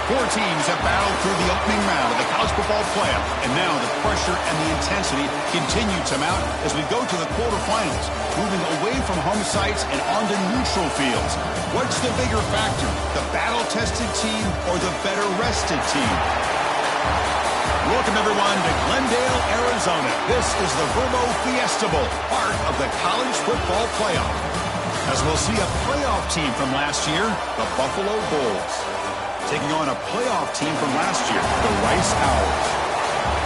Four teams have battled through the opening round of the college football playoff, and now the pressure and the intensity continue to mount as we go to the quarterfinals, moving away from home sites and onto neutral fields. What's the bigger factor, the battle-tested team or the better-rested team? Welcome, everyone, to Glendale, Arizona. This is the Verbo Fiesta Bowl, part of the college football playoff. As we'll see a playoff team from last year, the Buffalo Bulls, taking on a playoff team from last year, the Rice Owls.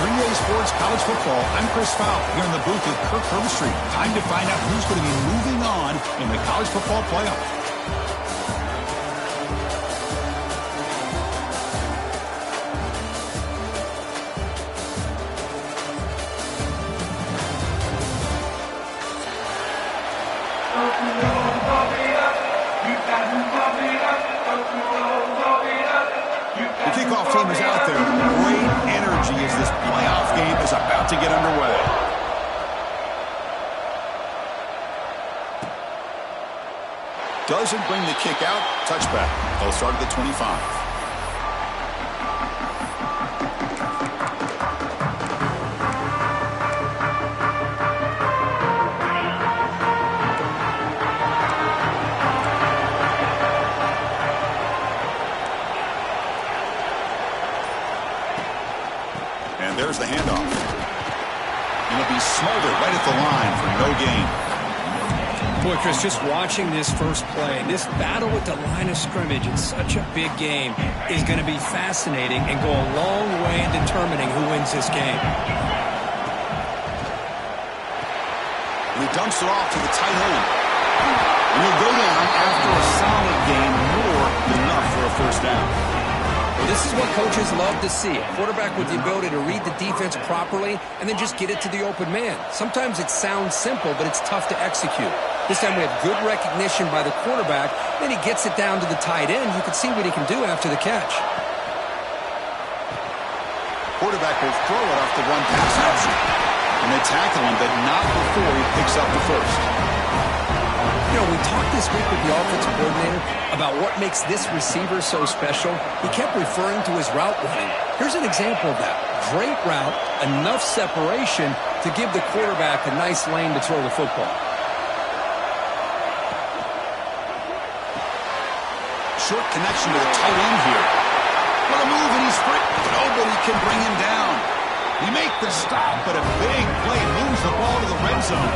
3A Sports College Football, I'm Chris Fowl, here in the booth with Kirk Herbstreit. Time to find out who's going to be moving on in the college football playoff. The kickoff team is out there. Great energy as this playoff game is about to get underway. Doesn't bring the kick out. Touchback. They'll start at the 25. There's the handoff. And it'll be Smolder right at the line for no gain. Boy, Chris, just watching this first play, this battle at the line of scrimmage in such a big game is going to be fascinating and go a long way in determining who wins this game. And he dumps it off to the tight end. And he'll go down after a solid gain, more than enough for a first down. This is what coaches love to see. A quarterback with the ability to read the defense properly and then just get it to the open man. Sometimes it sounds simple, but it's tough to execute. This time we have good recognition by the quarterback. Then he gets it down to the tight end. You can see what he can do after the catch. Quarterback will throw it off the one pass option. And they tackle him, but not before he picks up the first. You know, we talked this week with the offensive coordinator about what makes this receiver so special. He kept referring to his route running. Here's an example of that. Great route, enough separation to give the quarterback a nice lane to throw the football. Short connection to the tight end here. What a move, and he's free. Nobody can bring him down. He make the stop, but a big play moves the ball to the red zone.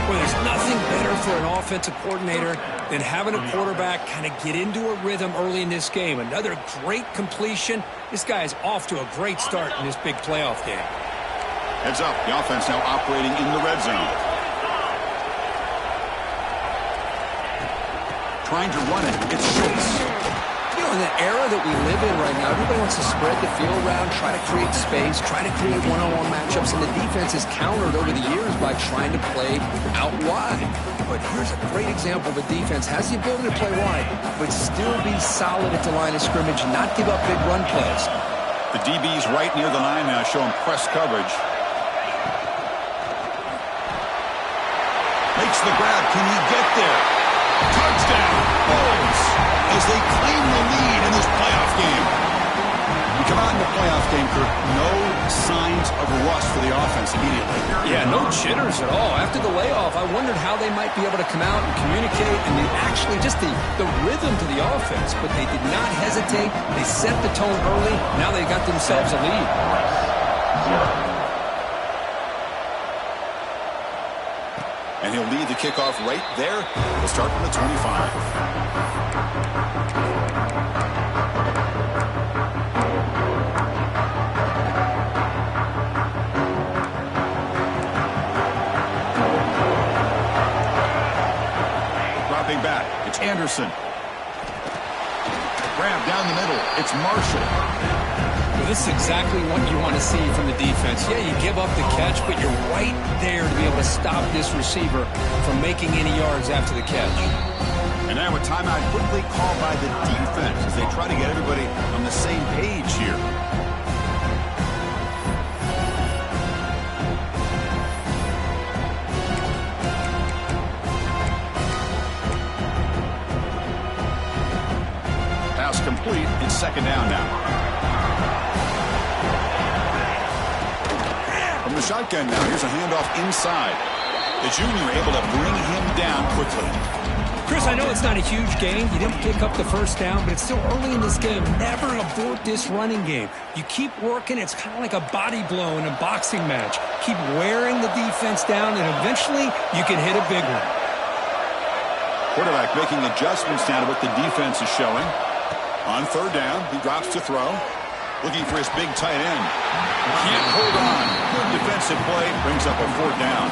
Well, there's nothing better for an offensive coordinator than having a quarterback kind of get into a rhythm early in this game. Another great completion. This guy is off to a great start in this big playoff game. Heads up, the offense now operating in the red zone. Trying to run it, it's Schultz. You know, in the era that we live in right now, everybody wants to spread the field around, try to create space, try to create one-on-one matchups, and the defense is countered over the years by trying to play out wide. But here's a great example. The defense has the ability to play wide, but still be solid at the line of scrimmage, not give up big run plays. The DB's right near the line now, showing press coverage. Makes the grab. Can he get there? Touchdown, Bulls, as they claim the lead in this playoff game. You come out in the playoff game, Kirk, no signs of rust for the offense immediately. Yeah, no jitters at all. After the layoff, I wondered how they might be able to come out and communicate and actually just the rhythm to the offense. But they did not hesitate. They set the tone early. Now they got themselves a lead. And he'll lead the kickoff right there. We'll start from the 25. Dropping back, it's Anderson. Grab down the middle, it's Marshall. Well, this is exactly what you want to see from the defense. Yeah, you give up the catch, but you're right there to be able to stop this receiver from making any yards after the catch. And now a timeout quickly called by the defense as they try to get everybody on the same page here. pass complete. It's second down now. From the shotgun now, here's a handoff inside. The junior able to bring him down quickly. Chris, I know it's not a huge gain. You didn't pick up the first down, but it's still early in this game. Never abort this running game. You keep working. It's kind of like a body blow in a boxing match. Keep wearing the defense down, and eventually you can hit a big one. Quarterback making adjustments now to what the defense is showing. On third down, he drops to throw. Looking for his big tight end. Can't hold on. Good defensive play. Brings up a fourth down.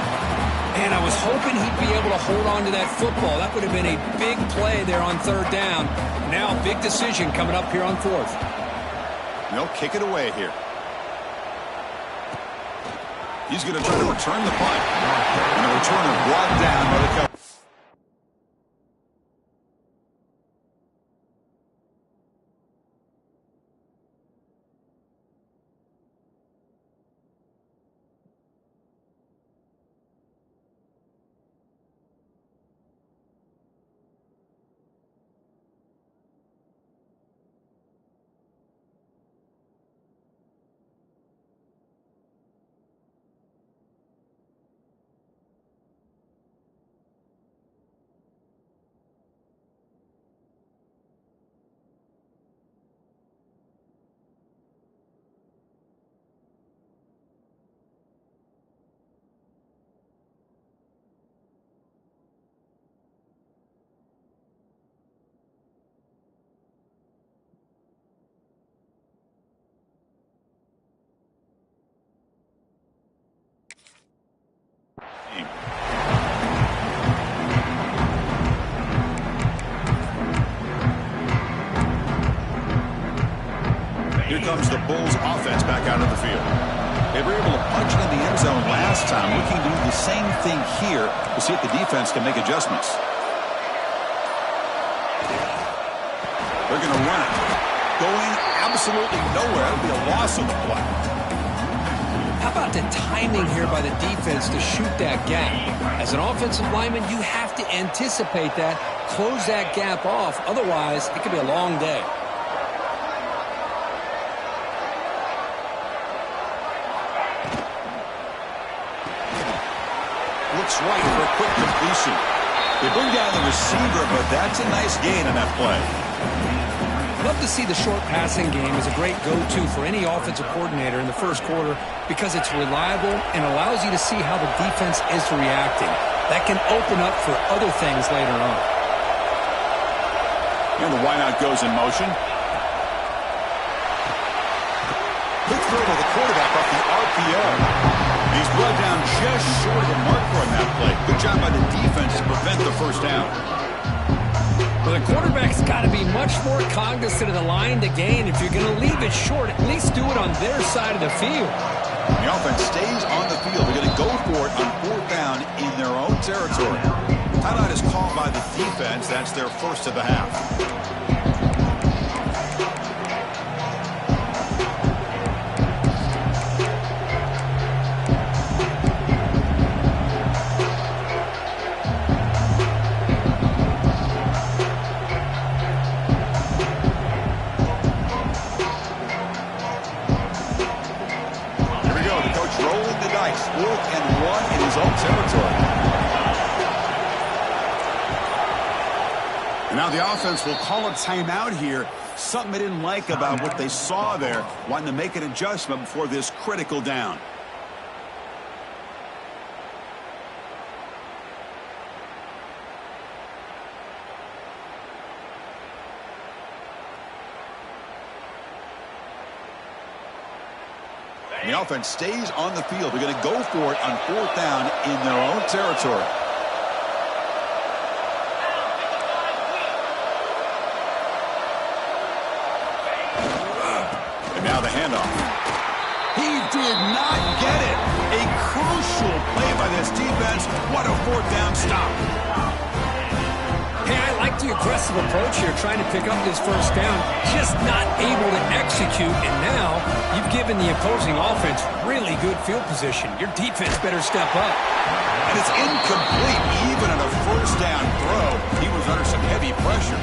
And I was hoping he'd be able to hold on to that football. That would have been a big play there on third down. Now big decision coming up here on fourth. They'll kick it away here. He's going to try to return the punt. And the returner brought down by the cover. Here comes the Bulls offense back out of the field. They were able to punch it in the end zone last time. Looking to do the same thing here to see if the defense can make adjustments. They're going to run it. Going absolutely nowhere. It'll be a loss of the play. How about the timing here by the defense to shoot that gap? As an offensive lineman, you have to anticipate that, close that gap off. Otherwise, it could be a long day. Looks right for a quick completion. They bring down the receiver, but that's a nice gain on that play. Love to see the short passing game as a great go-to for any offensive coordinator in the first quarter because it's reliable and allows you to see how the defense is reacting. That can open up for other things later on. And the wideout goes in motion. Quick throw to the quarterback off the RPO. He's brought down just short of the marker on that play. Good job by the defense to prevent the first down. Well, the quarterback's got to be much more cognizant of the line to gain. If you're going to leave it short, at least do it on their side of the field. The offense stays on the field. They're going to go for it on fourth down in their own territory. Timeout is called by the defense. That's their first of the half. Now the offense will call a timeout here. Something they didn't like about what they saw there. Wanting to make an adjustment before this critical down. The offense stays on the field. They're going to go for it on fourth down in their own territory. Now the handoff. He did not get it. A crucial play by this defense. What a fourth down stop. Hey, I like the aggressive approach here, trying to pick up this first down. Just not able to execute, and now you've given the opposing offense really good field position. Your defense better step up. And it's incomplete. Even on a first down throw, he was under some heavy pressure.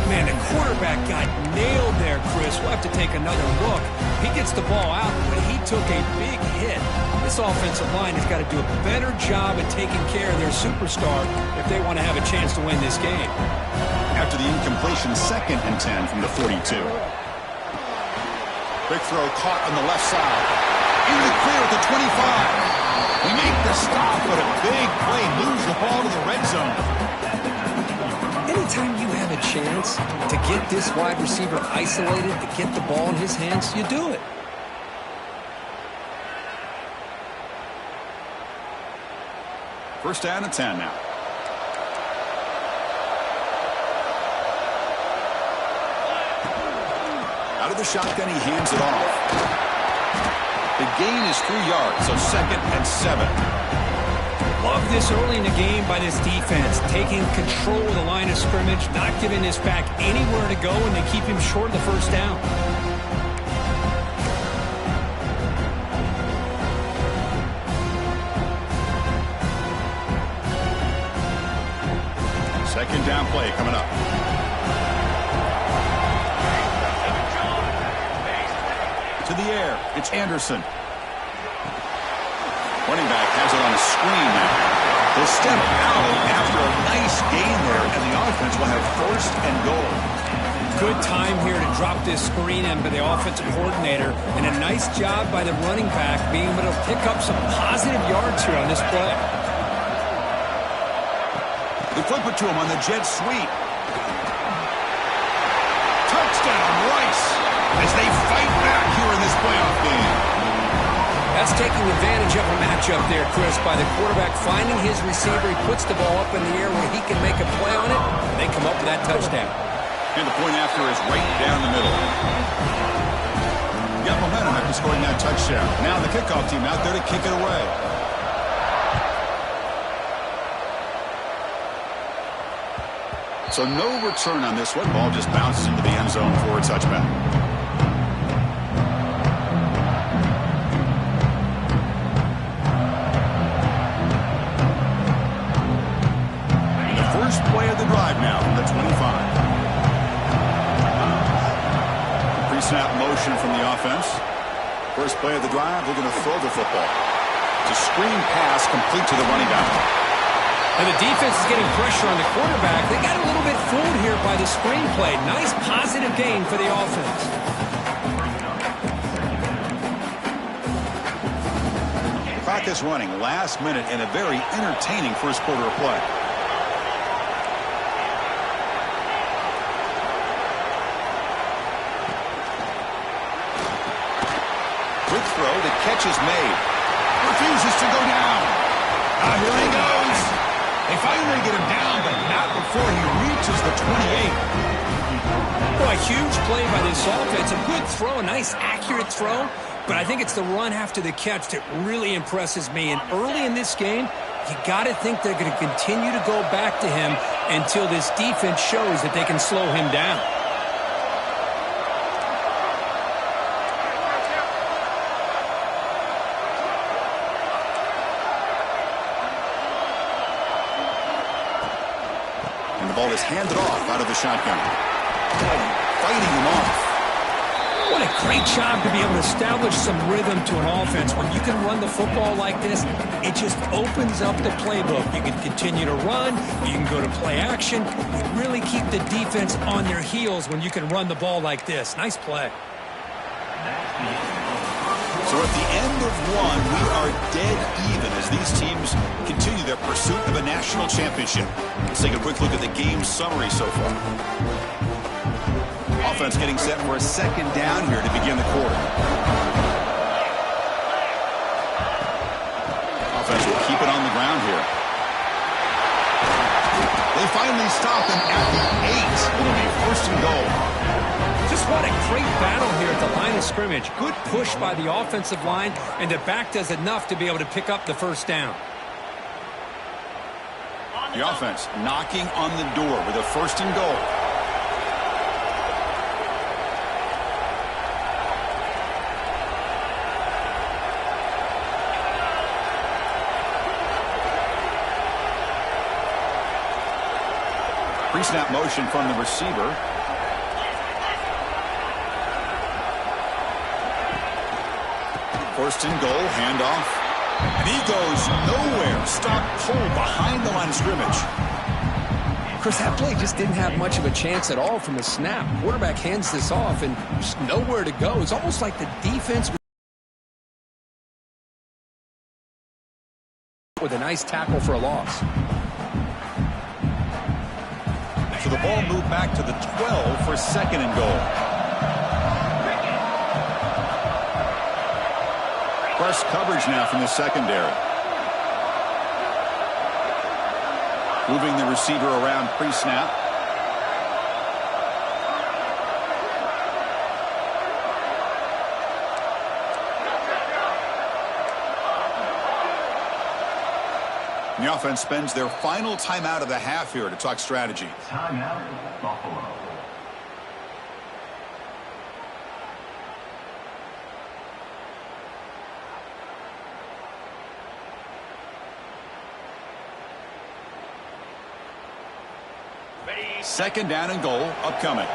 Man, the quarterback got nailed there, Chris. We'll have to take another look. He gets the ball out, but he took a big hit. This offensive line has got to do a better job at taking care of their superstar if they want to have a chance to win this game. After the incompletion, 2nd and 10 from the 42. Quick throw caught on the left side. In the clear at the 25. We make the stop, but a big play moves the ball to the red zone. Anytime you have a chance to get this wide receiver isolated, to get the ball in his hands, you do it. First down and 10 now. Out of the shotgun, he hands it off. The gain is 3 yards, so 2nd and 7. Love this early in the game by this defense, taking control of the line of scrimmage, not giving this back anywhere to go, and they keep him short of the first down. Second down play coming up. To the air, it's Anderson. Running back has it on a screen now. They'll step out after a nice gain there, and the offense will have 1st and goal. Good time here to drop this screen in by the offensive coordinator, and a nice job by the running back being able to pick up some positive yards here on this play. They flip it to him on the jet sweep. Touchdown, Rice, as they fight back here in this playoff game. That's taking advantage of a matchup there, Chris, by the quarterback finding his receiver. He puts the ball up in the air where he can make a play on it, and they come up with that touchdown. And the point after is right down the middle. Got momentum after scoring that touchdown. Now the kickoff team out there to kick it away. So no return on this one. Ball just bounces into the end zone for a touchback. First play of the drive now from the 25. Pre-snap motion from the offense. First play of the drive, they're going to throw the football. It's a screen pass complete to the running back. And the defense is getting pressure on the quarterback. They got a little bit fooled here by the screen play. Nice positive gain for the offense. Clock is running last minute in a very entertaining first quarter of play. Quick throw, the catch is made. Refuses to go down. Here he goes. They finally get him down, but not before he reaches the 28. Boy, huge play by this offense. A good throw, a nice accurate throw. But I think it's the run after the catch that really impresses me. And early in this game, you got to think they're going to continue to go back to him until this defense shows that they can slow him down. Ball is handed off out of the shotgun. Fighting him off. What a great job to be able to establish some rhythm to an offense. When you can run the football like this, it just opens up the playbook. You can continue to run. You can go to play action. You really keep the defense on their heels when you can run the ball like this. Nice play. So at the end of one, we are dead even as these teams continue their pursuit of a national championship. Let's take a quick look at the game summary so far. Offense getting set for a second down here to begin the quarter. Offense will keep it on the ground here. They finally stop him at the 8. It'll be 1st and goal. Just what a great battle here at the line of scrimmage. Good push by the offensive line, and the back does enough to be able to pick up the first down. The offense knocking on the door with a 1st and goal. Pre-snap motion from the receiver. First and goal, handoff. And he goes nowhere. Stop pulled behind the line of scrimmage. Chris, that play just didn't have much of a chance at all from the snap. Quarterback hands this off and just nowhere to go. It's almost like the defense with a nice tackle for a loss. So the ball moved back to the 12 for second and goal. Press coverage now from the secondary. Moving the receiver around pre-snap. The offense spends their final timeout of the half here to talk strategy. Timeout, Buffalo. Second down and goal, upcoming.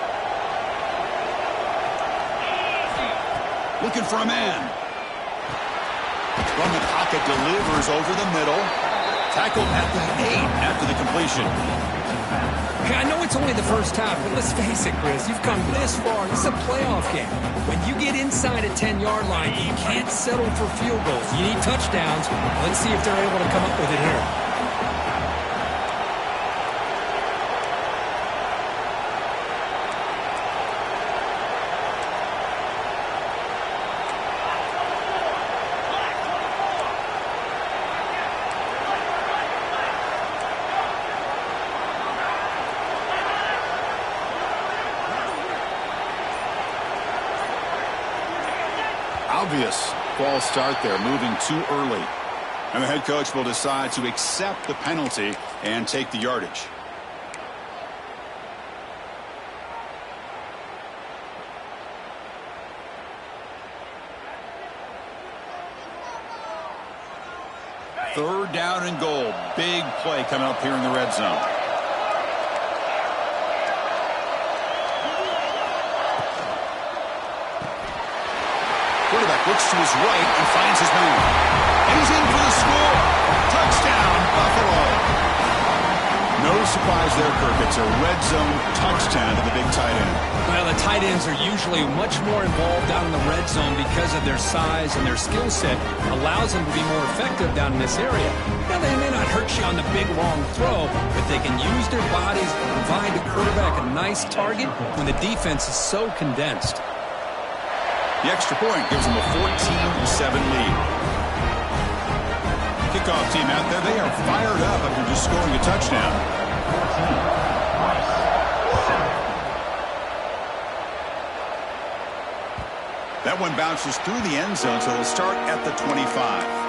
Looking for a man. From the pocket, delivers over the middle. Tackled at the 8 after the completion. Hey, I know it's only the first half, but let's face it, Chris. You've come this far. This is a playoff game. When you get inside a 10-yard line, you can't settle for field goals. You need touchdowns. Let's see if they're able to come up with it here. Obvious false start there, moving too early. And the head coach will decide to accept the penalty and take the yardage. Third down and goal. Big play coming up here in the red zone. Quarterback looks to his right and finds his man. And he's in for the score. Touchdown, Buffalo. No surprise there, Kirk. It's a red zone touchdown to the big tight end. Well, the tight ends are usually much more involved down in the red zone because of their size and their skill set. Allows them to be more effective down in this area. Now, they may not hurt you on the big, long throw, but they can use their bodies to provide the quarterback a nice target when the defense is so condensed. The extra point gives them a 14-7 lead. Kickoff team out there. They are fired up after just scoring a touchdown. That one bounces through the end zone, so they'll start at the 25.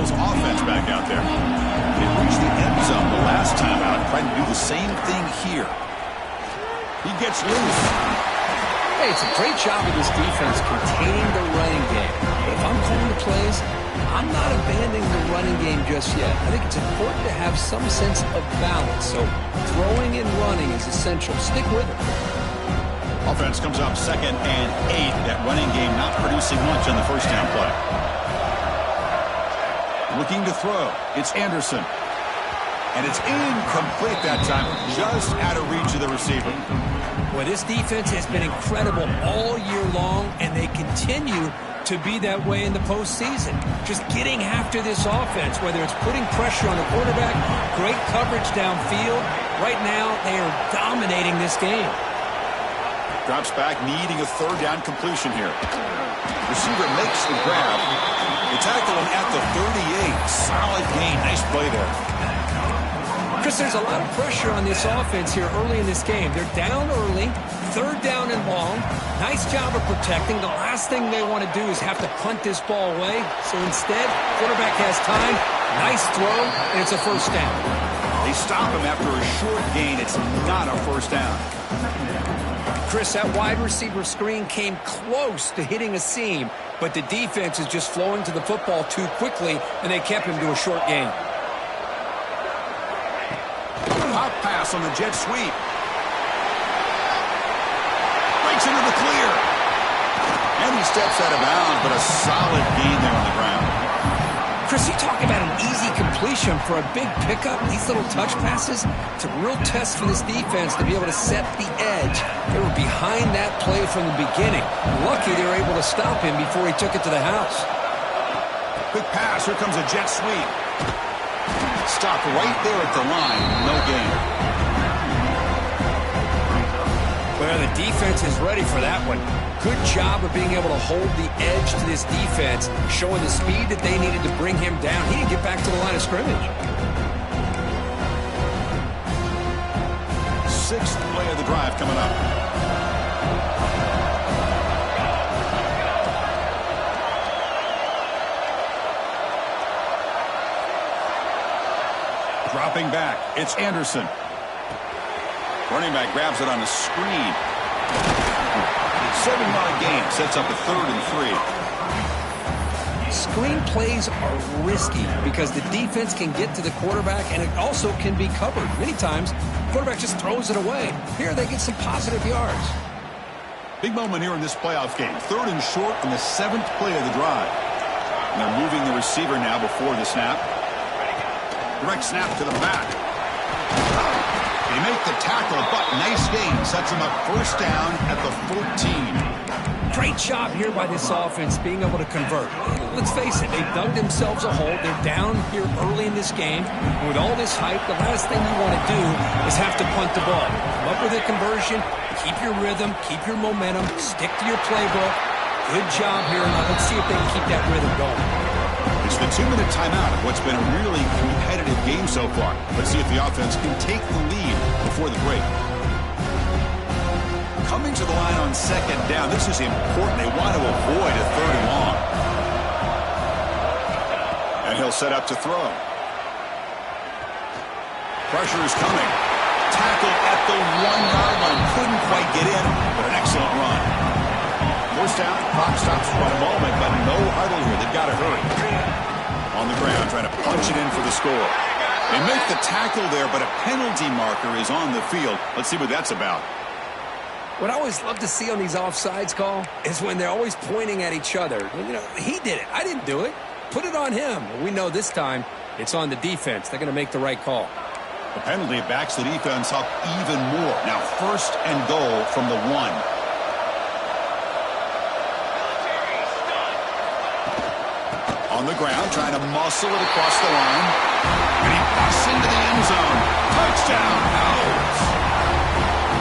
Offense back out there. They reached the end zone the last time out, trying to do the same thing here. He gets loose. Hey, it's a great job of this defense containing the running game. But if I'm calling the plays, I'm not abandoning the running game just yet. I think it's important to have some sense of balance. So throwing and running is essential. Stick with it. Offense comes up 2nd and 8. That running game not producing much on the first down play. Looking to throw. It's Anderson. And it's incomplete that time. Just out of reach of the receiver. Well, this defense has been incredible all year long, and they continue to be that way in the postseason. Just getting after this offense, whether it's putting pressure on the quarterback, great coverage downfield. Right now, they are dominating this game. Drops back, needing a third down completion here. Receiver makes the grab. They tackle him at the 38. Solid gain. Nice play there. Chris, there's a lot of pressure on this offense here early in this game. They're down early, third down and long. Nice job of protecting. The last thing they want to do is have to punt this ball away. So instead, quarterback has time. Nice throw, and it's a first down. They stop him after a short gain. It's not a first down. Chris, that wide receiver screen came close to hitting a seam. but the defense is just flowing to the football too quickly, and they kept him to a short gain. Pop pass on the jet sweep. Breaks into the clear. And he steps out of bounds, but a solid gain there on the ground. Chris, you talk about an easy completion for a big pickup. These little touch passes, it's a real test for this defense to be able to set the edge. They were behind that play from the beginning. Lucky they were able to stop him before he took it to the house. Quick pass. Here comes a jet sweep. Stopped right there at the line. No gain. Well, the defense is ready for that one. Good job of being able to hold the edge to this defense, showing the speed that they needed to bring him down. He didn't get back to the line of scrimmage. Sixth play of the drive coming up. Dropping back, it's Anderson. Running back grabs it on the screen. 7-yard gain, sets up a 3rd and 3. Screen plays are risky because the defense can get to the quarterback, and it also can be covered. Many times, the quarterback just throws it away. Here, they get some positive yards. Big moment here in this playoff game. 3rd and short on the 7th play of the drive. And they're moving the receiver now before the snap. Direct snap to the back. They make the tackle, but nice gain. Sets them up 1st down at the 14. Great job here by this offense being able to convert. Let's face it, they've dug themselves a hole. They're down here early in this game. And with all this hype, the last thing you want to do is have to punt the ball. Come up with a conversion, keep your rhythm, keep your momentum, stick to your playbook. Good job here. Now let's see if they can keep that rhythm going. It's the 2-minute timeout of what's been a really competitive game so far. Let's see if the offense can take the lead before the break. Coming to the line on 2nd down. This is important. They want to avoid a 3rd and long. And he'll set up to throw. Pressure is coming. Tackle at the 1-yard line. Couldn't quite get in, but an excellent run. 1st down. Clock stops for a moment, but no huddle here. They've got to hurry. On the ground, trying to punch it in for the score. They make the tackle there, but a penalty marker is on the field. Let's see what that's about. What I always love to see on these offsides call is when they're always pointing at each other. You know, he did it. I didn't do it. Put it on him. Well, we know this time it's on the defense. They're going to make the right call. The penalty backs the defense up even more. Now 1st and goal from the 1. On the ground, trying to muscle it across the line. And he busts into the end zone. Touchdown, Owls.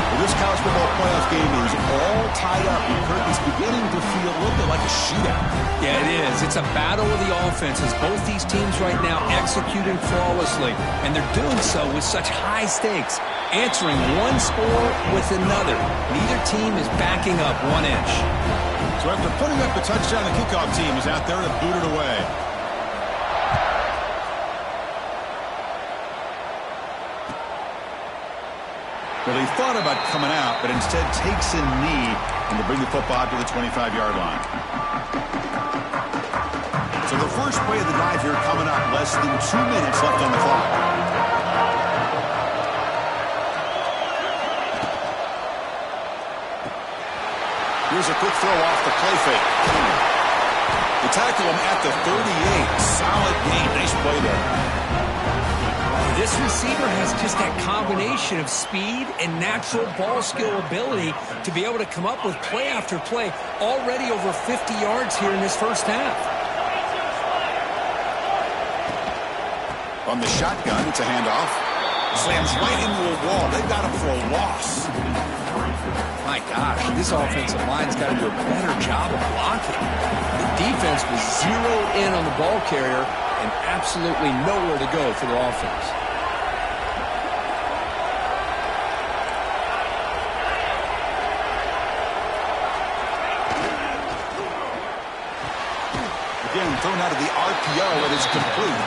Well, this college football playoff game is all tied up. It's beginning to feel a little bit like a shootout. Yeah, it is. It's a battle of the offenses. Both these teams right now executing flawlessly. And they're doing so with such high stakes. Answering one score with another. Neither team is backing up 1 inch. So after putting up the touchdown, the kickoff team is out there to boot it away. Well, he thought about coming out, but instead takes a knee and to bring the football out to the 25-yard line. So the first play of the drive here coming up, less than 2 minutes left on the clock. Here's a quick throw off the play fake. They tackle him at the 38. Solid gain. Nice play there. This receiver has just that combination of speed and natural ball skill ability to be able to come up with play after play. Already over 50 yards here in this 1st half. On the shotgun, it's a handoff. Slams right into a wall. They've got him for a loss. My gosh, this offensive line's got to do a better job of blocking. The defense was zeroed in on the ball carrier and absolutely nowhere to go for the offense. Again, thrown out of the RPO, it is complete.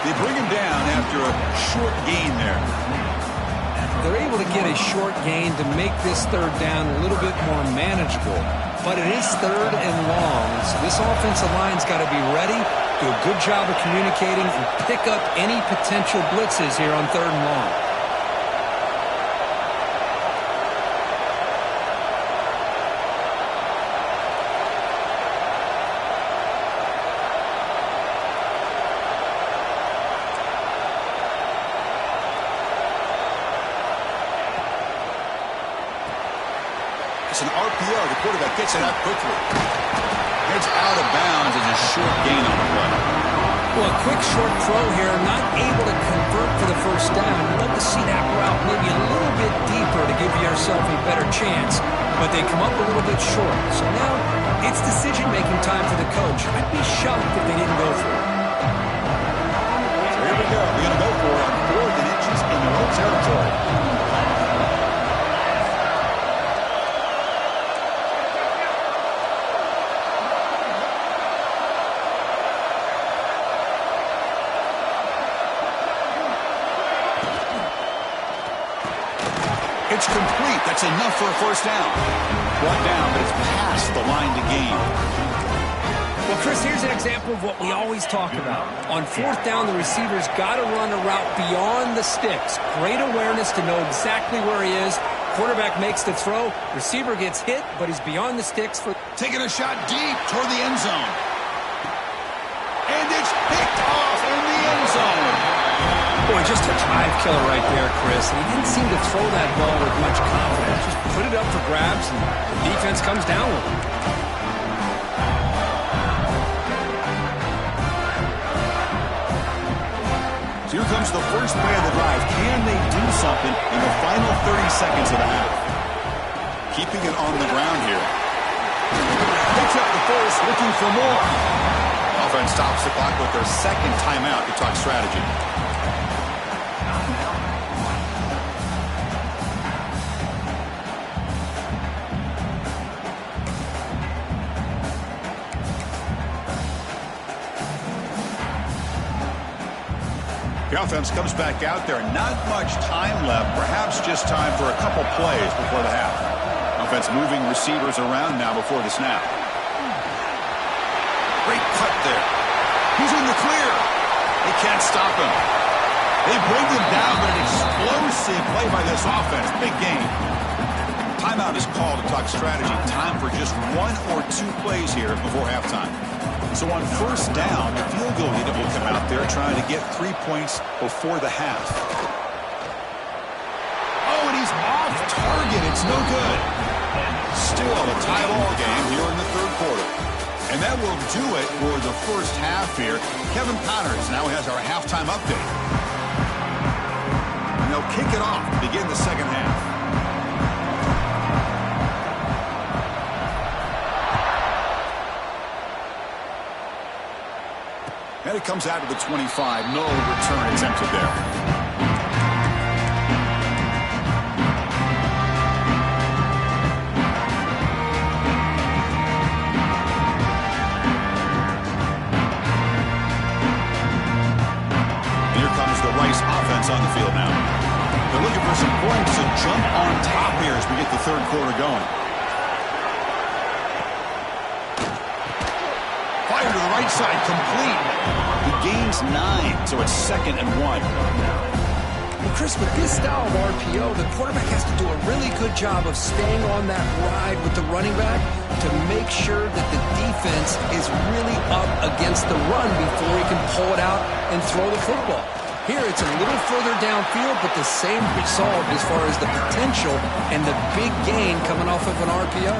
They bring him down after a short gain there. they're able to get a short gain to make this third down a little bit more manageable. But it is third and long, so this offensive line's got to be ready, do a good job of communicating, and pick up any potential blitzes here on third and long. It's an RPO. The quarterback gets it out quickly. Heads out of bounds as a short gain on the play. Well, a quick short throw here, not able to convert for the first down. You'd love to see that route maybe a little bit deeper to give yourself a better chance, but they come up a little bit short. So now it's decision-making time for the coach. I'd be shocked if they didn't go for it. So here we go. We're going to go for it on 4th and inches in their own territory. It's complete. That's enough for a first down. Brought down, but it's past the line to gain. Well, Chris, here's an example of what we always talk about. On 4th down, the receiver's got to run a route beyond the sticks. Great awareness to know exactly where he is. Quarterback makes the throw. Receiver gets hit, but he's beyond the sticks. Taking a shot deep toward the end zone. And it's picked off in the end zone. Boy, just a drive killer right there, Chris. And he didn't seem to throw that ball with much confidence. Just put it up for grabs, and the defense comes down with it. So here comes the first play of the drive. Can they do something in the final 30 seconds of the half? Keeping it on the ground here. Picks up the first, looking for more. Offense stops the clock with their second timeout to talk strategy. The offense comes back out there. Not much time left. Perhaps just time for a couple plays before the half. Offense moving receivers around now before the snap. Great cut there. He's in the clear. They can't stop him. They bring him down, but an explosive play by this offense. Big game. Timeout is called to talk strategy. Time for just 1 or 2 plays here before halftime. So on first down, the field goal unit will come out there trying to get 3 points before the half. Oh, and he's off target. It's no good. Still a tie ball game here in the third quarter. And that will do it for the first half here. Kevin Connors now has our halftime update. And they'll kick it off to begin the second half. And it comes out to the 25. No return attempted there. And here comes the Rice offense on the field now. They're looking for some points to jump on top here as we get the third quarter going. Fire to the right side, complete. He gains 9, so it's 2nd and 1. Well, Chris, with this style of RPO, the quarterback has to do a really good job of staying on that ride with the running back to make sure that the defense is really up against the run before he can pull it out and throw the football. Here, it's a little further downfield, but the same result as far as the potential and the big gain coming off of an RPO.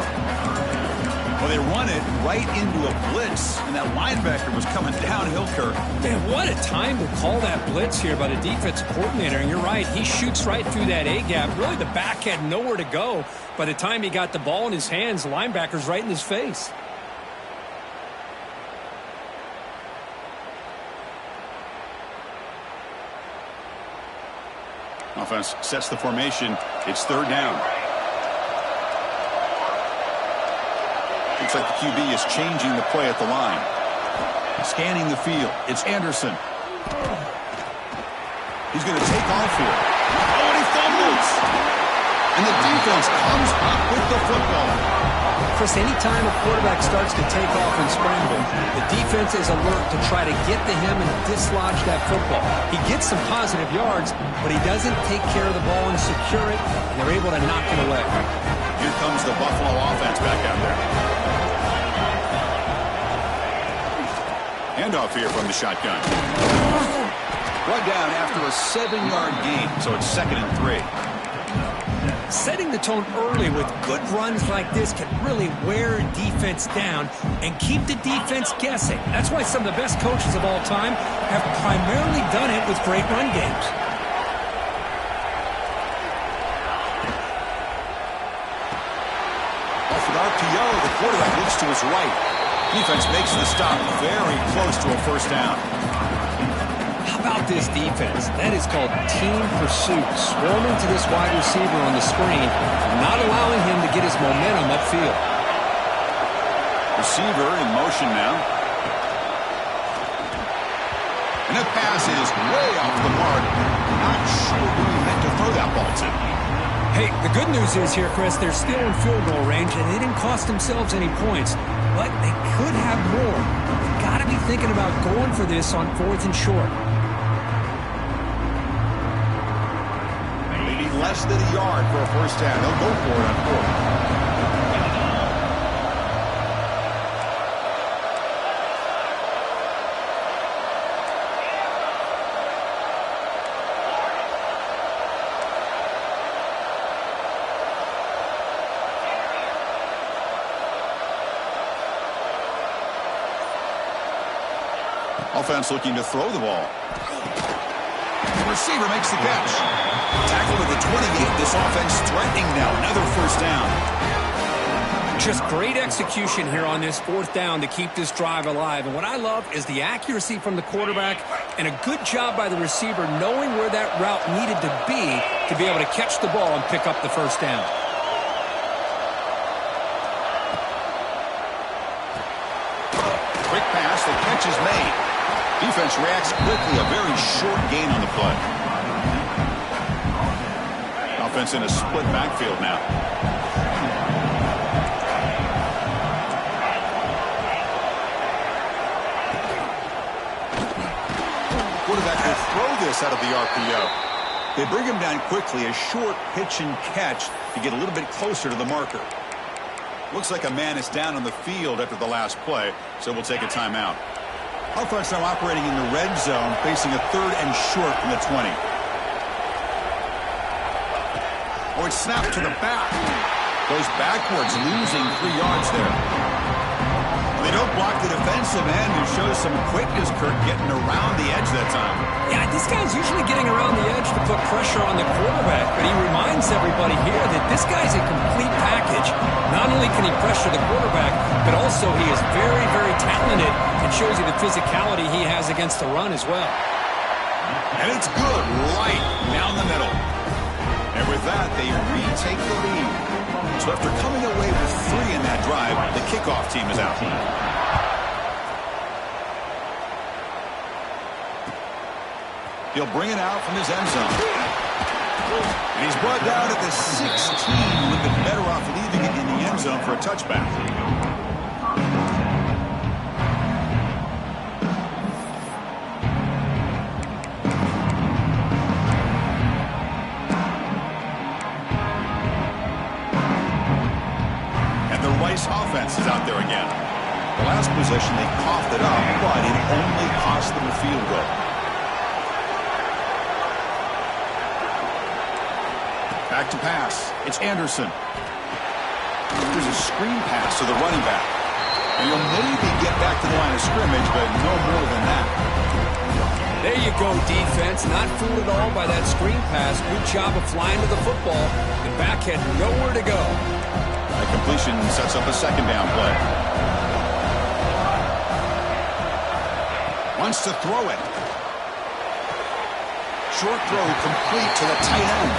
Well, they run it right into a blitz, and that linebacker was coming downhill, Kirk. Man, what a time to call that blitz here by the defensive coordinator. And you're right, he shoots right through that A-gap. Really, the back had nowhere to go. By the time he got the ball in his hands, the linebacker's right in his face. Offense sets the formation. It's third down. Looks like the QB is changing the play at the line. Scanning the field. It's Anderson. He's going to take off here. Oh, and he fumbles. And the defense comes up with the football. Chris, anytime a quarterback starts to take off and scramble, the defense is alert to try to get to him and dislodge that football. He gets some positive yards, but he doesn't take care of the ball and secure it, and they're able to knock it away. Here comes the Buffalo offense back out there. Handoff here from the shotgun. Brought down after a 7-yard gain, so it's 2nd and 3. Setting the tone early with good runs like this can really wear a defense down and keep the defense guessing. That's why some of the best coaches of all time have primarily done it with great run games. Off an RPO, the quarterback looks to his right. Defense makes the stop very close to a first down. How about this defense? That is called team pursuit. Swarming to this wide receiver on the screen, not allowing him to get his momentum upfield. Receiver in motion now. And the pass is way off the mark. Not sure who he meant to throw that ball to. Hey, the good news is here, Chris, they're still in field goal range, and they didn't cost themselves any points. But they could have more. You've got to be thinking about going for this on 4th and short. Less than a yard for a first down. They'll go for it on 4th. Offense looking to throw the ball. The receiver makes the catch. Tackle to the 28. This offense threatening now. Another first down. Just great execution here on this 4th down to keep this drive alive. And what I love is the accuracy from the quarterback and a good job by the receiver knowing where that route needed to be able to catch the ball and pick up the first down. Quick pass. The catch is made. Defense reacts quickly. A very short gain on the play. Offense in a split backfield now. Quarterback will throw this out of the RPO. They bring him down quickly. A short pitch and catch to get a little bit closer to the marker. Looks like a man is down on the field after the last play, so we'll take a timeout. Offense now operating in the red zone, facing a 3rd and short from the 20. Oh, it's snapped to the back. Goes backwards, losing 3 yards there. They don't block the defensive end, who shows some quickness, Kirk, getting around the edge that time. Yeah, this guy's usually getting around the edge to put pressure on the quarterback, but he reminds everybody here that this guy's a complete package. Not only can he pressure the quarterback, but also he is very, very talented and shows you the physicality he has against the run as well. And it's good right down the middle. And with that, they retake the lead. So after coming away with 3 in that drive, the kickoff team is out. He'll bring it out from his end zone. And he's brought down at the 16. A little bit better off leaving it in the end zone for a touchback. Offense is out there again. The last possession, they coughed it up, but it only cost them a field goal. Back to pass. It's Anderson. There's a screen pass to the running back. And he'll maybe get back to the line of scrimmage, but no more than that. There you go, defense. Not fooled at all by that screen pass. Good job of flying to the football. The back had nowhere to go. The completion sets up a 2nd down play. Wants to throw it. Short throw complete to the tight end.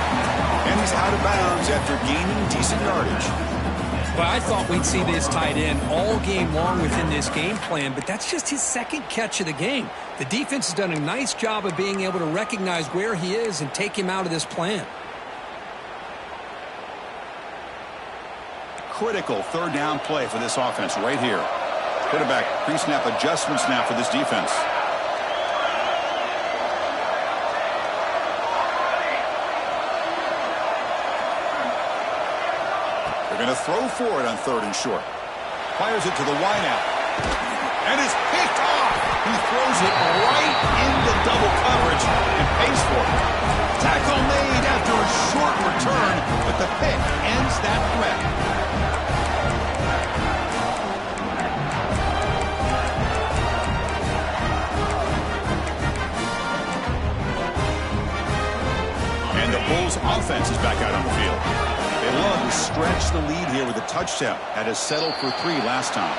And he's out of bounds after gaining decent yardage. Well, I thought we'd see this tight end all game long within this game plan, but that's just his 2nd catch of the game. The defense has done a nice job of being able to recognize where he is and take him out of this plan. critical third down play for this offense right here. Quarterback pre-snap adjustments now for this defense. They're going to throw for it on 3rd and short. Fires it to the wideout. And it's picked off. He throws it right into double coverage and pays for it. Tackle made after a short return, but the pick ends that threat. And the Bulls offense is back out on the field. They love to stretch the lead here with a touchdown. Had to settle for 3 last time.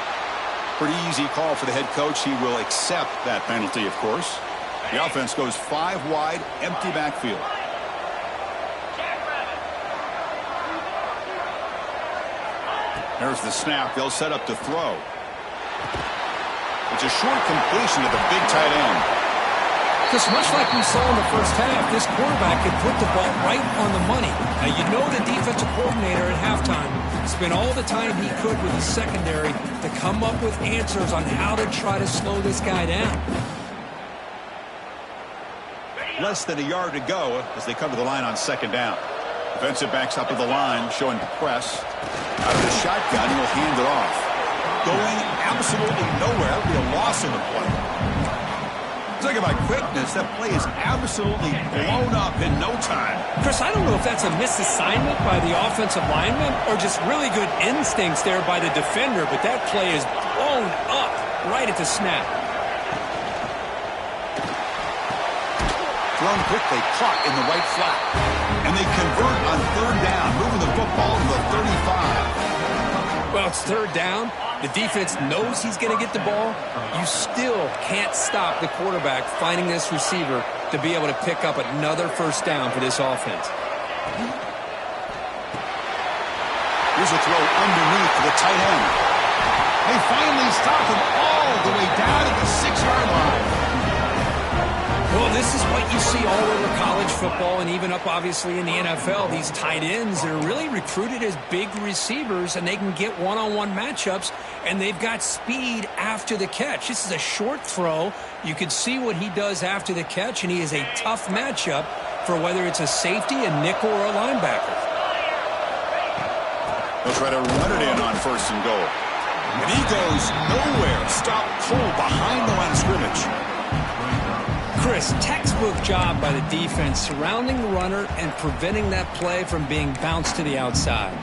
Pretty easy call for the head coach. He will accept that penalty, of course. The offense goes 5 wide, empty backfield. There's the snap. They'll set up to throw. It's a short completion to the big tight end. Just much like we saw in the first half, this quarterback can put the ball right on the money. Now, you know the defensive coordinator at halftime spent all the time he could with the secondary to come up with answers on how to try to slow this guy down. Less than a yard to go as they come to the line on 2nd down. Defensive backs up to the line, showing press. Out of the shotgun, he'll hand it off. Going absolutely nowhere. That'll be a loss in the play. Talk about quickness. That play is absolutely blown up in no time. Chris, I don't know if that's a misassignment by the offensive lineman or just really good instincts there by the defender, but that play is blown up right at the snap. Thrown quickly, caught in the right flat. And they convert on 3rd down, moving the football to the 35. Well, it's 3rd down. The defense knows he's going to get the ball. You still can't stop the quarterback finding this receiver to be able to pick up another 1st down for this offense. Here's a throw underneath to the tight end. They finally stop him all the way down to the 6-yard line. Well, this is what you see all over college football and even up, obviously, in the NFL. These tight ends are really recruited as big receivers, and they can get one-on-one matchups, and they've got speed after the catch. This is a short throw. You can see what he does after the catch, and he is a tough matchup for whether it's a safety, a nickel, or a linebacker. They'll try to run it in on 1st and goal. And he goes nowhere. Stop cold behind the line of scrimmage. Chris, textbook job by the defense surrounding the runner and preventing that play from being bounced to the outside.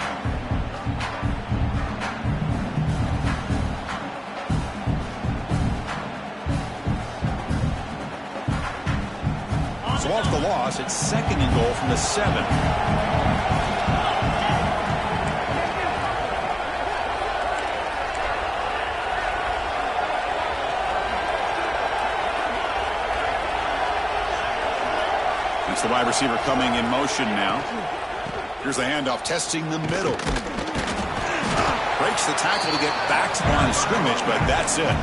So off the loss, it's 2nd and goal from the 7. It's the wide receiver coming in motion now. Here's the handoff, testing the middle. Breaks the tackle to get back to the line of scrimmage, but that's it.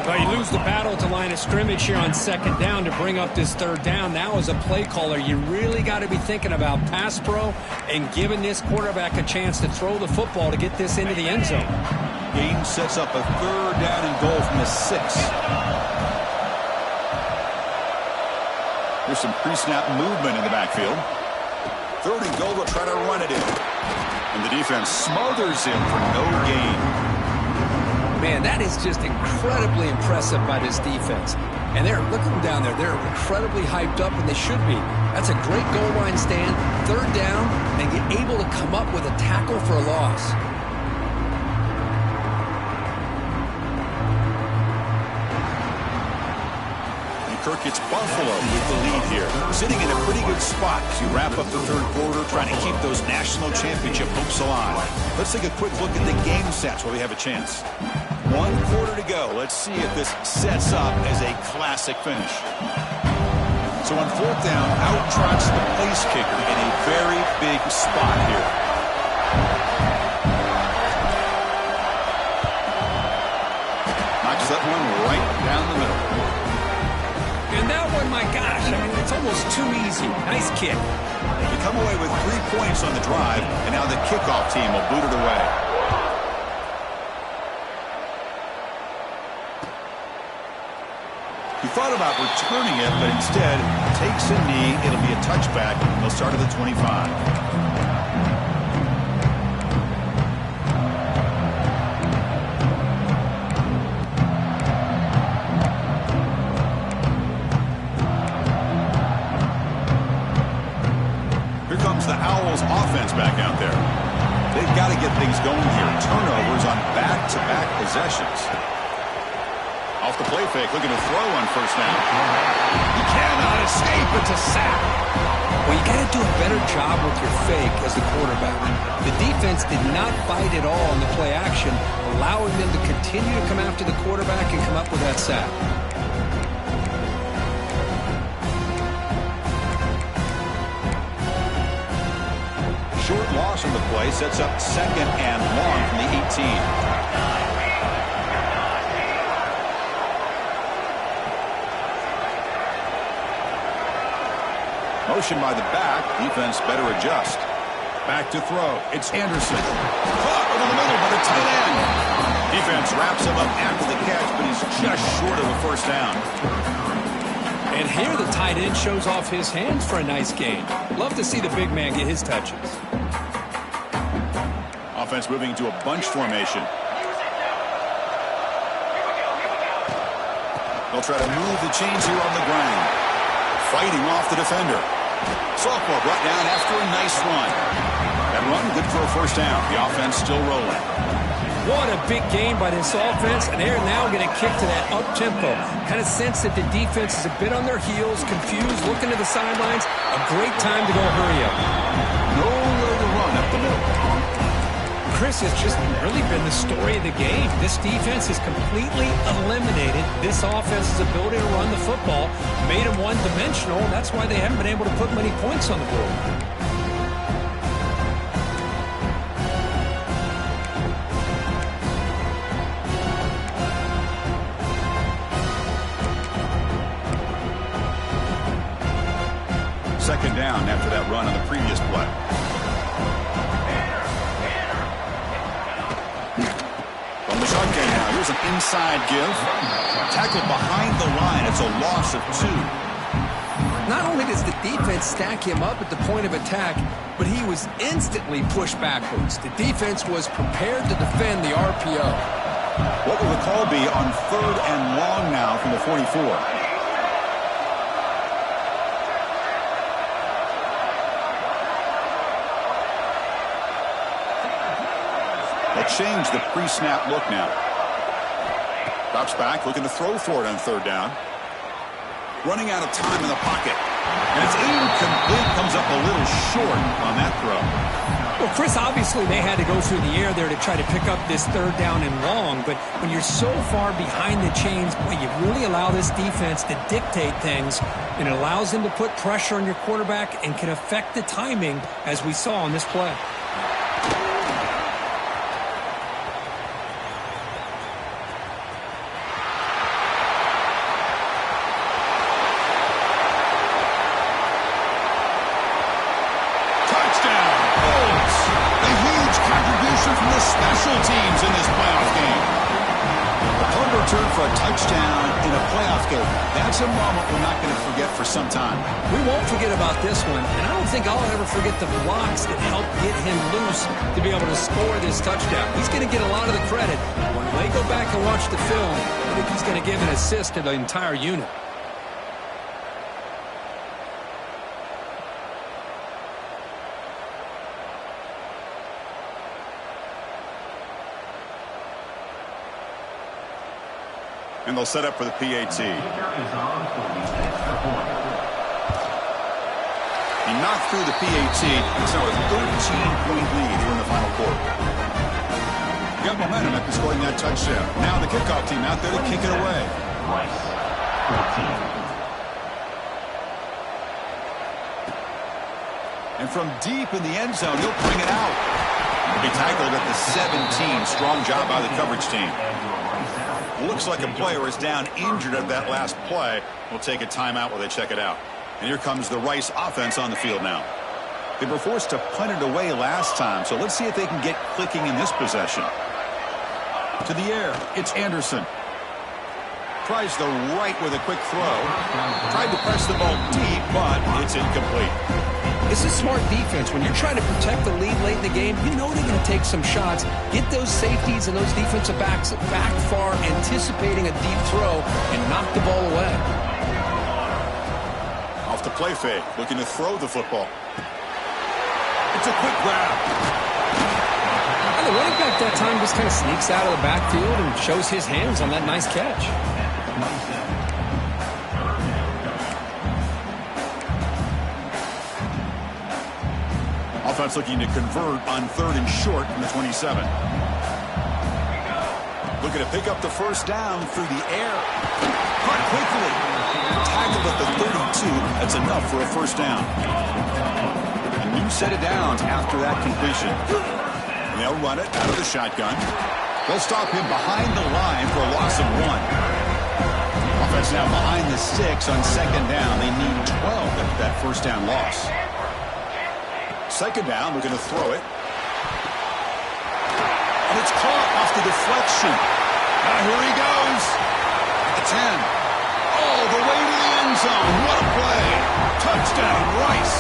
Well, you lose the battle at the line of scrimmage here on 2nd down to bring up this 3rd down. Now, as a play caller, you really got to be thinking about pass pro and giving this quarterback a chance to throw the football to get this into the end zone. Game sets up a 3rd down and goal from the 6. There's some pre-snap movement in the backfield. 3rd and goal, they'll try to run it in. And the defense smothers him for no gain. Man, that is just incredibly impressive by this defense. And look at them down there. They're incredibly hyped up, and they should be. That's a great goal line stand, 3rd down, and get able to come up with a tackle for a loss. Kirk gets Buffalo with the lead here. Sitting in a pretty good spot as you wrap up the 3rd quarter, trying to keep those national championship hopes alive. Let's take a quick look at the game sets while we have a chance. 1 quarter to go. Let's see if this sets up as a classic finish. So on 4th down, out trots the place kicker in a very big spot here. Knocks that one right down the middle. And that one, my gosh, I mean, it's almost too easy. Nice kick. They come away with 3 points on the drive, and now the kickoff team will boot it away. He thought about returning it, but instead takes a knee. It'll be a touchback. They'll start at the 25. The Owls offense back out there. They've got to get things going here. Turnovers on back-to-back possessions. Off the play fake, looking to throw on first down. He cannot escape. It's a sack. Well, you got to do a better job with your fake as the quarterback. The defense did not fight at all in the play action, allowing them to continue to come after the quarterback and come up with that sack. Short loss on the play sets up 2nd and long from the 18. Motion by the back. Defense better adjust. Back to throw. It's Anderson. Caught over the middle by the tight end. Defense wraps him up after the catch, but he's just short of a first down. And here the tight end shows off his hands for a nice gain. Love to see the big man get his touches. Offense moving to a bunch formation. They'll try to move the chains here on the ground. Fighting off the defender. Sophomore brought down after a nice run. That run good for a first down. The offense still rolling. What a big game by this offense, and they're now going to kick to that up-tempo. Kind of sense that the defense is a bit on their heels, confused, looking to the sidelines. A great time to go hurry up. Nowhere to run up the middle. Chris, has just really been the story of the game. This defense has completely eliminated this offense's ability to run the football, made them one-dimensional. That's why they haven't been able to put many points on the board. Second down after that run on the previous play. From the shotgun now, here's an inside give. Tackled behind the line. It's a loss of 2. Not only does the defense stack him up at the point of attack, but he was instantly pushed backwards. The defense was prepared to defend the RPO. What will the call be on 3rd and long now from the 44? Change the pre-snap look now. Drops back, looking to throw for it on 3rd down. Running out of time in the pocket. And it's incomplete, comes up a little short on that throw. Well, Chris, obviously they had to go through the air there to try to pick up this 3rd down and long, but when you're so far behind the chains, boy, you really allow this defense to dictate things, and it allows them to put pressure on your quarterback and can affect the timing, as we saw on this play. Special teams in this playoff game. The punt return for a touchdown in a playoff game. That's a moment we're not going to forget for some time. We won't forget about this one, and I don't think I'll ever forget the blocks that helped get him loose to be able to score this touchdown. He's going to get a lot of the credit. When they go back and watch the film, I think he's going to give an assist to the entire unit. And they'll set up for the PAT. He knocked through the PAT. It's now a 13-point lead here in the final quarter. Got momentum after scoring that touchdown. Now the kickoff team out there to kick it away. And from deep in the end zone, he'll bring it out. He'll be tackled at the 17. Strong job by the coverage team. Looks like a player is down injured at that last play. We'll take a timeout while they check it out. And here comes the Rice offense on the field now. They were forced to punt it away last time, so let's see if they can get clicking in this possession. To the air, it's Anderson. Tries the right with a quick throw. Tried to press the ball deep, but it's incomplete. This is smart defense. When you're trying to protect the lead late in the game, you know they're going to take some shots. Get those safeties and those defensive backs back far, anticipating a deep throw, and knock the ball away. Off the play fake, looking to throw the football. It's a quick grab. And the running back that time just kind of sneaks out of the backfield and shows his hands on that nice catch. Offense looking to convert on 3rd and short from the 27. Looking to pick up the first down through the air. Caught quickly. Tackled at the 32. That's enough for a first down. A new set of downs after that completion. And they'll run it out of the shotgun. They'll stop him behind the line for a loss of 1. Offense now behind the 6 on 2nd down. They need 12 after that first down loss. 2nd down, we're going to throw it. And it's caught off the deflection. Now here he goes. At the 10. All the way to the end zone. What a play. Touchdown, Rice.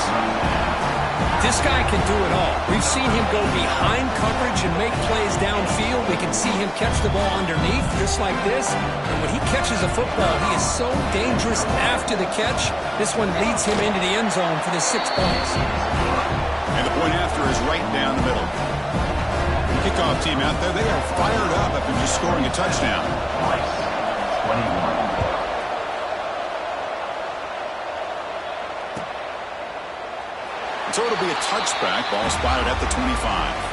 This guy can do it all. We've seen him go behind coverage and make plays downfield. We can see him catch the ball underneath, just like this. And when he catches a football, he is so dangerous after the catch. This one leads him into the end zone for the 6 points. And the point after is right down the middle. Kickoff team out there, they are fired up after just scoring a touchdown. 21. So it'll be a touchback. Ball spotted at the 25.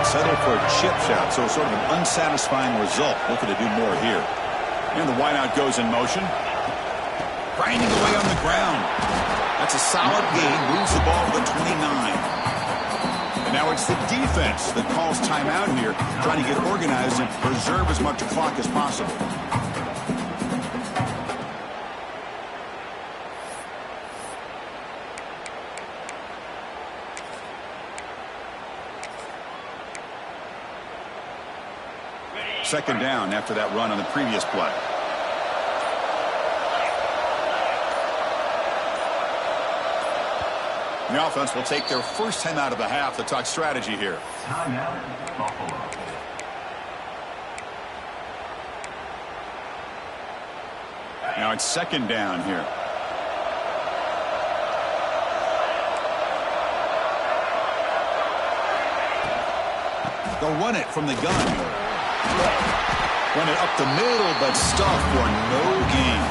Settled for a chip shot, so sort of an unsatisfying result. Looking to do more here. And the wideout goes in motion. Grinding away on the ground. That's a solid gain. Moves the ball to the 29. And now it's the defense that calls timeout here, trying to get organized and preserve as much clock as possible. Second down after that run on the previous play. The offense will take their first time out of the half to talk strategy here. Timeout, Buffalo. Now it's 2nd down here. They'll run it from the gun. Run it up the middle, but stuffed for no gain.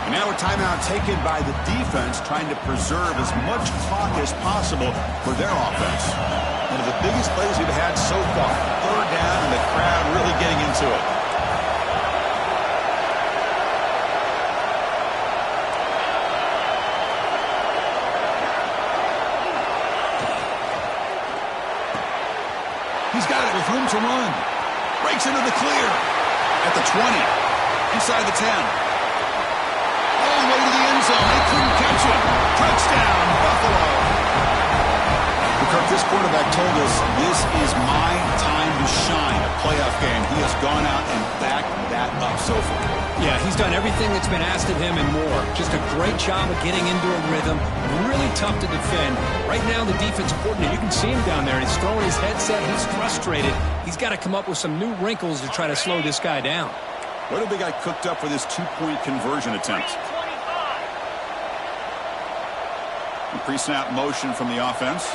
And now a timeout taken by the defense, trying to preserve as much clock as possible for their offense. One of the biggest plays we've had so far. 3rd down, and the crowd really getting into it. He's got it with room to run. Breaks into the clear at the 20, inside the 10. All the way to the end zone. They couldn't catch him. Touchdown, Buffalo. Kirk, this quarterback told us this is my time to shine, a playoff game. He has gone out and backed that up so far. Yeah, he's done everything that's been asked of him and more. Just a great job of getting into a rhythm. Really tough to defend. Right now, the defensive coordinator, you can see him down there. He's throwing his headset. He's frustrated. He's got to come up with some new wrinkles to try to slow this guy down. What have they got cooked up for this 2-point conversion attempt? Pre-snap motion from the offense.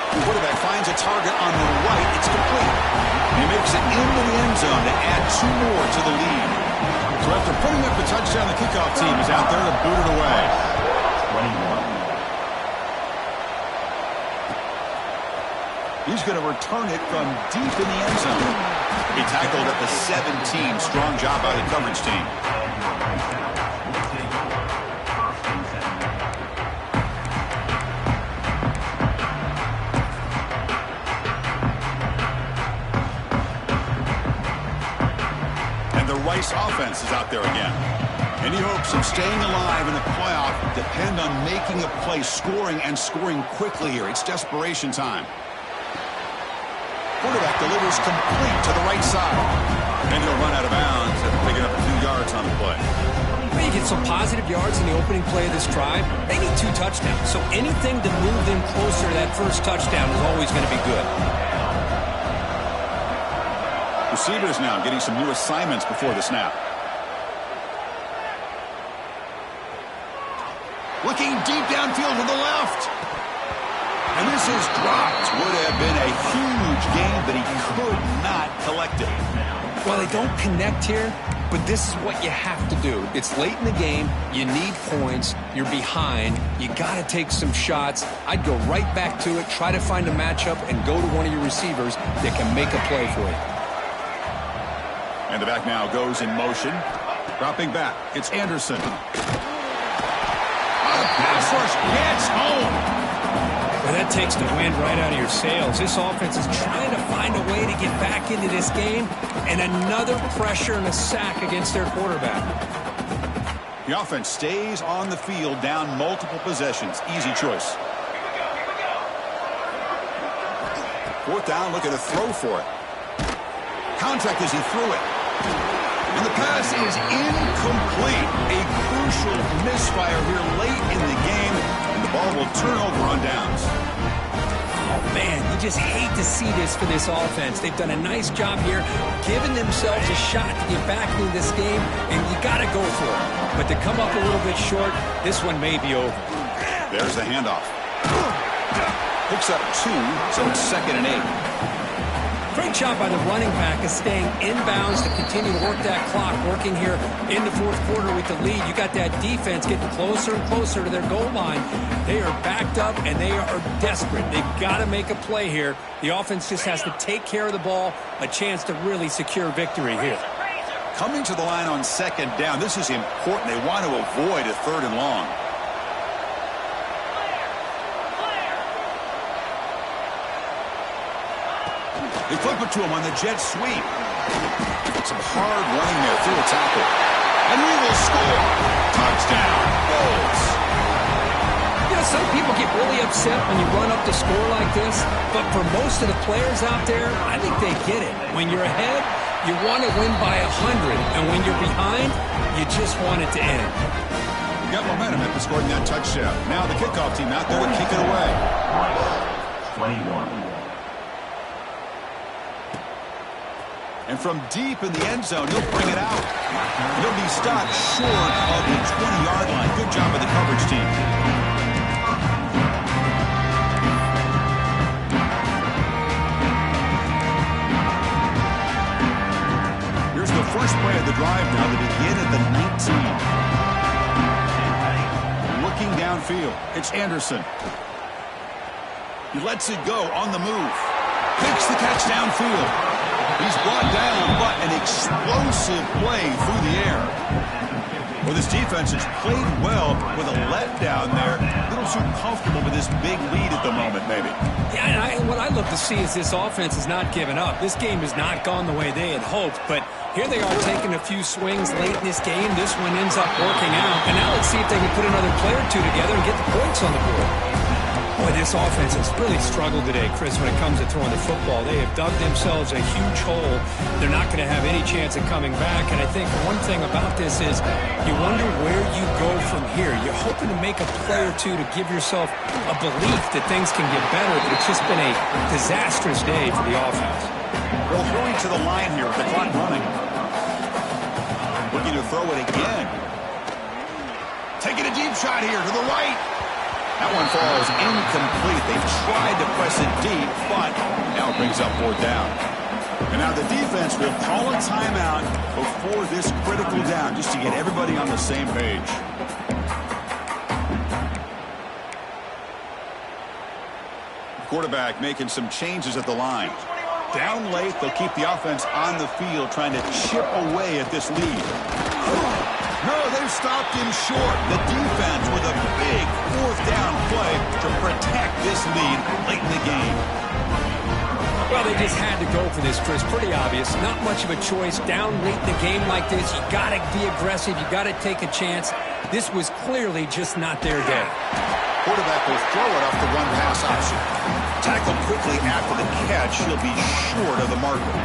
The quarterback finds a target on the right. It's complete. And he makes it into the end zone to add 2 more to the lead. So after putting up the touchdown, the kickoff team is out there to boot it away. 21. He's going to return it from deep in the end zone. He tackled at the 17. Strong job by the coverage team. And the Rice offense is out there again. Any hopes of staying alive in the playoff depend on making a play, scoring, and scoring quickly here. It's desperation time. Quarterback delivers complete to the right side. And he'll run out of bounds after picking up a few yards on the play. Well, you get some positive yards in the opening play of this drive. They need 2 touchdowns, so anything to move them closer to that first touchdown is always going to be good. Receivers now getting some new assignments before the snap. Looking deep downfield to the left. And this is dropped. Would have been a huge game, but he could not collect it. Well, they don't connect here, but this is what you have to do. It's late in the game. You need points. You're behind. You got to take some shots. I'd go right back to it, try to find a matchup, and go to one of your receivers that can make a play for you. And the back now goes in motion. Dropping back. It's Anderson. Pass rush gets home. Well, that takes the wind right out of your sails. This offense is trying to find a way to get back into this game, and another pressure and a sack against their quarterback. The offense stays on the field, down multiple possessions. Easy choice. Fourth down, looking to throw for it. Contact as he threw it. And the pass is incomplete. A crucial misfire here late in the game, and the ball will turn over on downs. Oh, man, you just hate to see this for this offense. They've done a nice job here, giving themselves a shot to get back into this game, and you got to go for it. But to come up a little bit short, this one may be over. There's the handoff. Picks up 2, so it's 2nd and 8. Great job by the running back of staying inbounds to continue to work that clock, working here in the fourth quarter with the lead. You got that defense getting closer and closer to their goal line. They are backed up, and they are desperate. They've got to make a play here. The offense just has to take care of the ball, a chance to really secure victory here. Coming to the line on 2nd down, this is important. They want to avoid a 3rd and long. They flip it to him on the jet sweep. Some hard running there through a tackle. And he will score. Touchdown, Bulls. You know, some people get really upset when you run up to score like this, but for most of the players out there, I think they get it. When you're ahead, you want to win by 100, and when you're behind, you just want it to end. You got momentum after scoring that touchdown. Now the kickoff team out there to kick it away. 21. And from deep in the end zone, he'll bring it out. He'll be stopped short of the 20-yard line. Good job by the coverage team. Here's the first play of the drive now to begin at the 19. Looking downfield, it's Anderson. He lets it go on the move. Picks the catch downfield. He's brought down, but an explosive play through the air. Well, this defense has played well with a letdown there. A little too comfortable with this big lead at the moment, maybe. Yeah, and what I look to see is this offense is not giving up. This game has not gone the way they had hoped, but here they are taking a few swings late in this game. This one ends up working out, and now let's see if they can put another play or two together and get the points on the board. Boy, this offense has really struggled today, Chris, when it comes to throwing the football. They have dug themselves a huge hole. They're not going to have any chance of coming back. And I think one thing about this is you wonder where you go from here. You're hoping to make a play or two to give yourself a belief that things can get better, but it's just been a disastrous day for the offense. Well, throwing to the line here with the clock running. Looking to throw it again. Taking a deep shot here to the right. That one falls incomplete. They tried to press it deep, but now it brings up 4th down. And now the defense will call a timeout before this critical down just to get everybody on the same page. Quarterback making some changes at the line. Down late, they'll keep the offense on the field trying to chip away at this lead. No, they've stopped him short. The defense with a big fourth down play to protect this lead late in the game. Well, they just had to go for this, Chris. Pretty obvious. Not much of a choice. Down late in the game like this, you got to be aggressive. You got to take a chance. This was clearly just not their day. Quarterback will throw it off the one-pass option. Tackled quickly after the catch. He'll be short of the marker.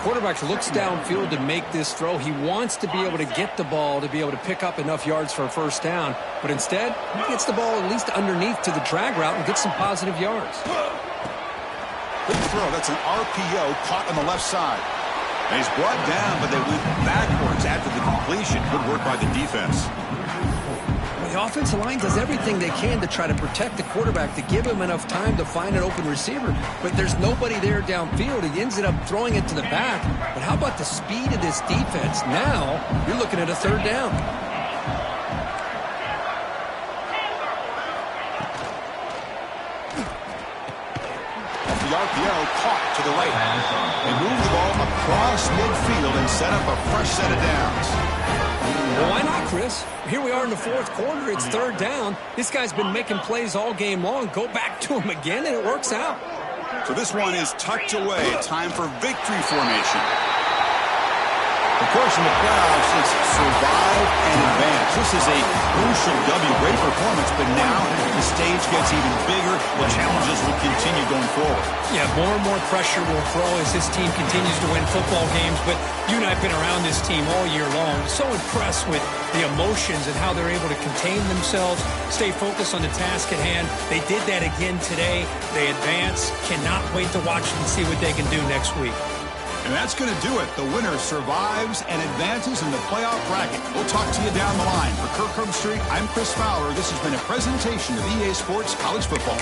Quarterback looks downfield to make this throw. He wants to be able to get the ball to be able to pick up enough yards for a first down. But instead, he gets the ball at least underneath to the drag route and gets some positive yards. Good throw. That's an RPO caught on the left side. And he's brought down, but they went backwards after the completion. Good work by the defense. The offensive line does everything they can to try to protect the quarterback, to give him enough time to find an open receiver. But there's nobody there downfield. He ends up throwing it to the back. But how about the speed of this defense? Now you're looking at a third down. The RPO caught to the right. They move the ball across midfield and set up a fresh set of downs. Well, why not, Chris? Here we are in the fourth quarter. It's third down. This guy's been making plays all game long. Go back to him again, and it works out. So this one is tucked away. Time for victory formation. Of course, in the playoffs, it's survive and advance. This is a crucial W. Great performance, but now the stage gets even bigger. The challenges will continue going forward. Yeah, more and more pressure will grow as this team continues to win football games. But you and I have been around this team all year long. So impressed with the emotions and how they're able to contain themselves, stay focused on the task at hand. They did that again today. They advance. Cannot wait to watch and see what they can do next week. And that's going to do it. The winner survives and advances in the playoff bracket. We'll talk to you down the line. For Kirk Herbstreit, I'm Chris Fowler. This has been a presentation of EA Sports College Football.